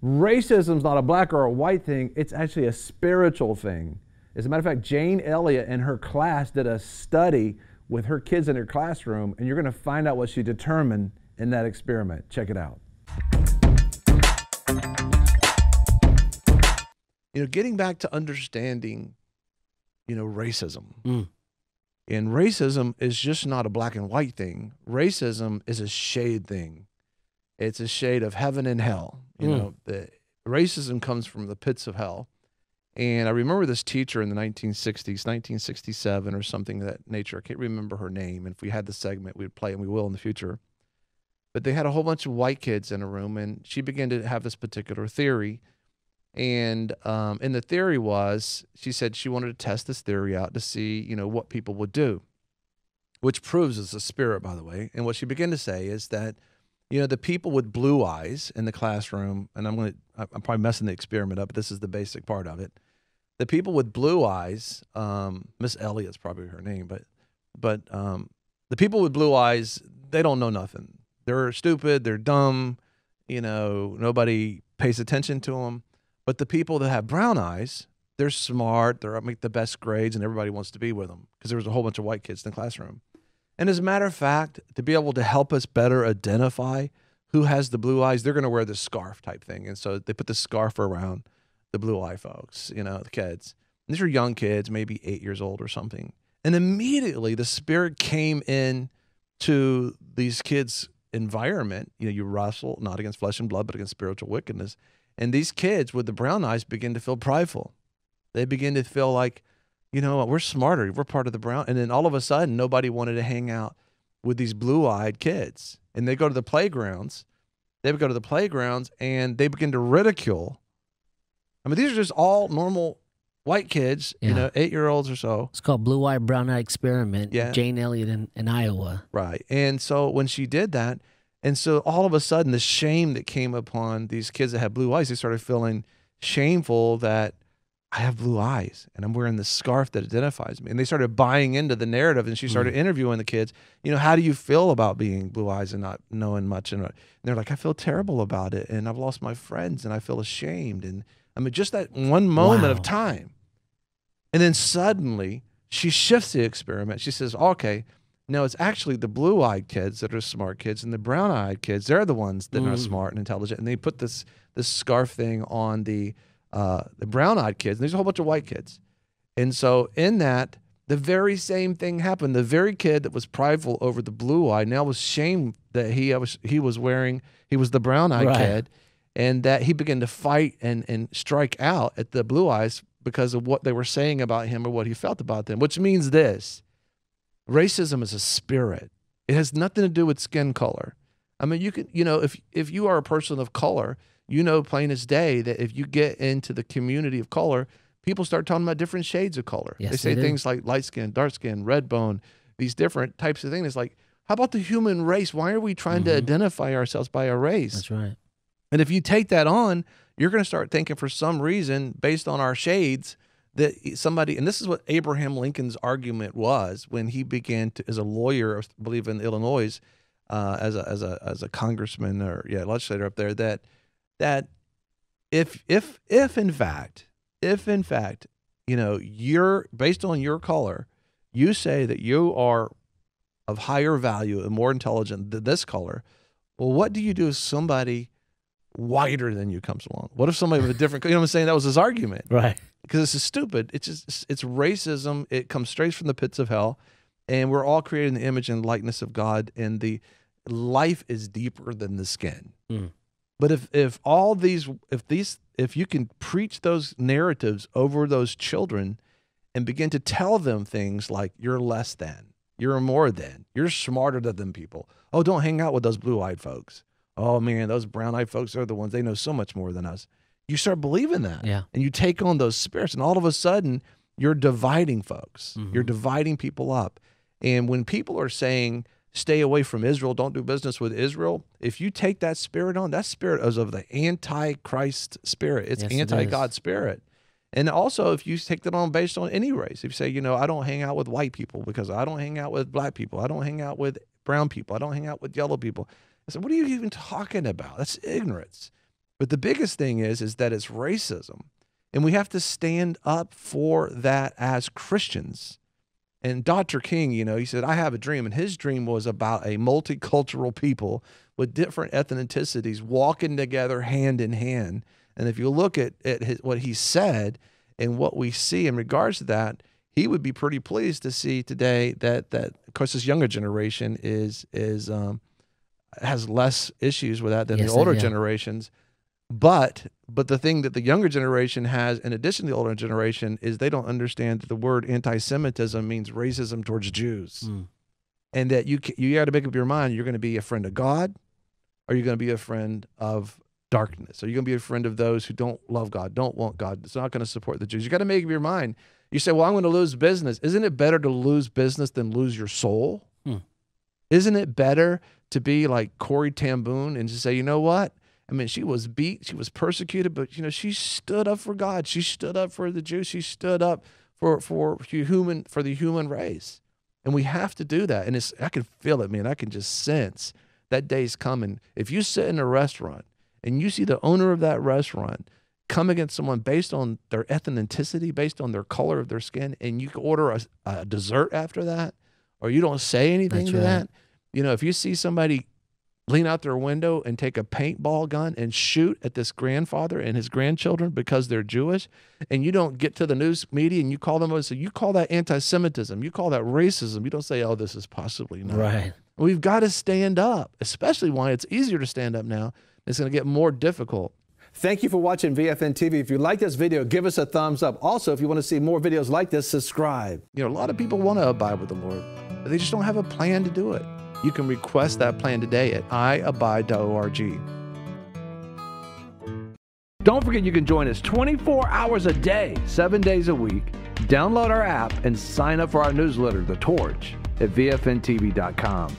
Racism's not a black or a white thing. It's actually a spiritual thing. As a matter of fact, Jane Elliott and her class did a study with her kids in her classroom, and you're going to find out what she determined in that experiment. Check it out. You know, getting back to understanding, you know, racism. And racism is just not a black and white thing. Racism is a shade thing. It's a shade of heaven and hell. You know, the racism comes from the pits of hell. And I remember this teacher in the 1960s, 1967 or something of that nature. I can't remember her name. And if we had the segment, we'd play it, and we will in the future. But they had a whole bunch of white kids in a room, and she began to have this particular theory. And the theory was, she said she wanted to test this theory out to see, you know, what people would do, which proves it's a spirit, by the way. And what she began to say is that, you know, the people with blue eyes in the classroom, and I'm probably messing the experiment up, but this is the basic part of it. The people with blue eyes, Miss Elliott's probably her name, but the people with blue eyes, they don't know nothing. They're stupid, they're dumb, you know, nobody pays attention to them. But the people that have brown eyes, they're smart, they make the best grades, and everybody wants to be with them because there was a whole bunch of white kids in the classroom. And as a matter of fact, to be able to help us better identify who has the blue eyes, they're going to wear this scarf type thing. And so they put the scarf around the blue eye folks, you know, the kids. And these are young kids, maybe 8 years old or something. And immediately the spirit came in to these kids' environment. You know, you wrestle not against flesh and blood, but against spiritual wickedness. And these kids with the brown eyes begin to feel prideful. They begin to feel like, you know, we're smarter. We're part of the brown. And then all of a sudden, nobody wanted to hang out with these blue-eyed kids. And they go to the playgrounds. They would go to the playgrounds, and they begin to ridicule. I mean, these are just all normal white kids, you know, 8-year-olds or so. It's called Blue Eye, Brown Eye Experiment. Yeah. Jane Elliott in Iowa. Right. And so when she did that, and so all of a sudden, the shame that came upon these kids that had blue eyes, they started feeling shameful that I have blue eyes and I'm wearing this scarf that identifies me. And they started buying into the narrative, and she started interviewing the kids. You know, how do you feel about being blue eyes and not knowing much? And they're like, I feel terrible about it, and I've lost my friends, and I feel ashamed. And I mean, just that one moment of time. And then suddenly she shifts the experiment. She says, okay, no, it's actually the blue-eyed kids that are smart kids, and the brown-eyed kids, they're the ones that are smart and intelligent. And they put this scarf thing on the brown-eyed kids. And there's a whole bunch of white kids. And so in that, the very same thing happened. The very kid that was prideful over the blue eye now was shamed that he was the brown-eyed kid, and that he began to fight and strike out at the blue eyes because of what they were saying about him or what he felt about them, which means this: racism is a spirit. It has nothing to do with skin color. I mean, you can, you know, if you are a person of color, you know, plain as day, that if you get into the community of color, people start talking about different shades of color. Yes, they say they do. things like light skin, dark skin, red bone, these different types of things. It's like, how about the human race? Why are we trying to identify ourselves by a race? That's right. And if you take that on, you're going to start thinking for some reason, based on our shades, that somebody, and this is what Abraham Lincoln's argument was when he began to, as a lawyer, I believe in Illinois, as a congressman or legislator up there, that if in fact, you know, you're based on your color, you say that you are of higher value and more intelligent than this color, well, what do you do if somebody whiter than you comes along? What if somebody with a different, you know what I'm saying? That was his argument. Right. Because this is stupid. It's just, it's racism. It comes straight from the pits of hell. And we're all created in the image and likeness of God. And the life is deeper than the skin. But if you can preach those narratives over those children and begin to tell them things like, you're less than, you're more than, you're smarter than them people. Oh, don't hang out with those blue-eyed folks. Oh man, those brown-eyed folks are the ones, they know so much more than us. You start believing that. Yeah. And you take on those spirits, and all of a sudden you're dividing folks. You're dividing people up. And when people are saying, stay away from Israel, don't do business with Israel, if you take that spirit on, that spirit is of the anti-Christ spirit. It's anti-God spirit. And also, if you take that on based on any race, if you say, you know, I don't hang out with white people because I don't hang out with black people, I don't hang out with brown people, I don't hang out with yellow people. I said, what are you even talking about? That's ignorance. But the biggest thing is that it's racism. And we have to stand up for that as Christians. And Dr. King, you know, he said, I have a dream. And his dream was about a multicultural people with different ethnicities walking together hand in hand. And if you look at what he said and what we see in regards to that, he would be pretty pleased to see today that of course, this younger generation has less issues with that than the older generations. But the thing that the younger generation has, in addition to the older generation, is they don't understand that the word anti-Semitism means racism towards Jews, and that you got to make up your mind: you're going to be a friend of God, or you're going to be a friend of darkness. Are you going to be a friend of those who don't love God, don't want God? It's not going to support the Jews. You got to make up your mind. You say, well, I'm going to lose business. Isn't it better to lose business than lose your soul? Isn't it better to be like Corrie ten Boom and just say, you know what? I mean, she was beat, she was persecuted, but, you know, she stood up for God. She stood up for the Jews. She stood up for the human race. And we have to do that. And I can feel it, man. I can just sense that day's coming. If you sit in a restaurant and you see the owner of that restaurant come against someone based on their ethnicity, based on their color of their skin, and you can order a dessert after that, or you don't say anything to that, you know, if you see somebody lean out their window and take a paintball gun and shoot at this grandfather and his grandchildren because they're Jewish, and you don't get to the news media and you call them, so you call that anti-Semitism, you call that racism. You don't say, oh, this is possibly not. Right. We've got to stand up, especially why it's easier to stand up now. It's going to get more difficult. Thank you for watching VFN TV. If you like this video, give us a thumbs up. Also, if you want to see more videos like this, subscribe. You know, a lot of people want to abide with the Lord, but they just don't have a plan to do it. You can request that plan today at iabide.org. Don't forget you can join us 24 hours a day, 7 days a week. Download our app and sign up for our newsletter, The Torch, at VFNtv.com.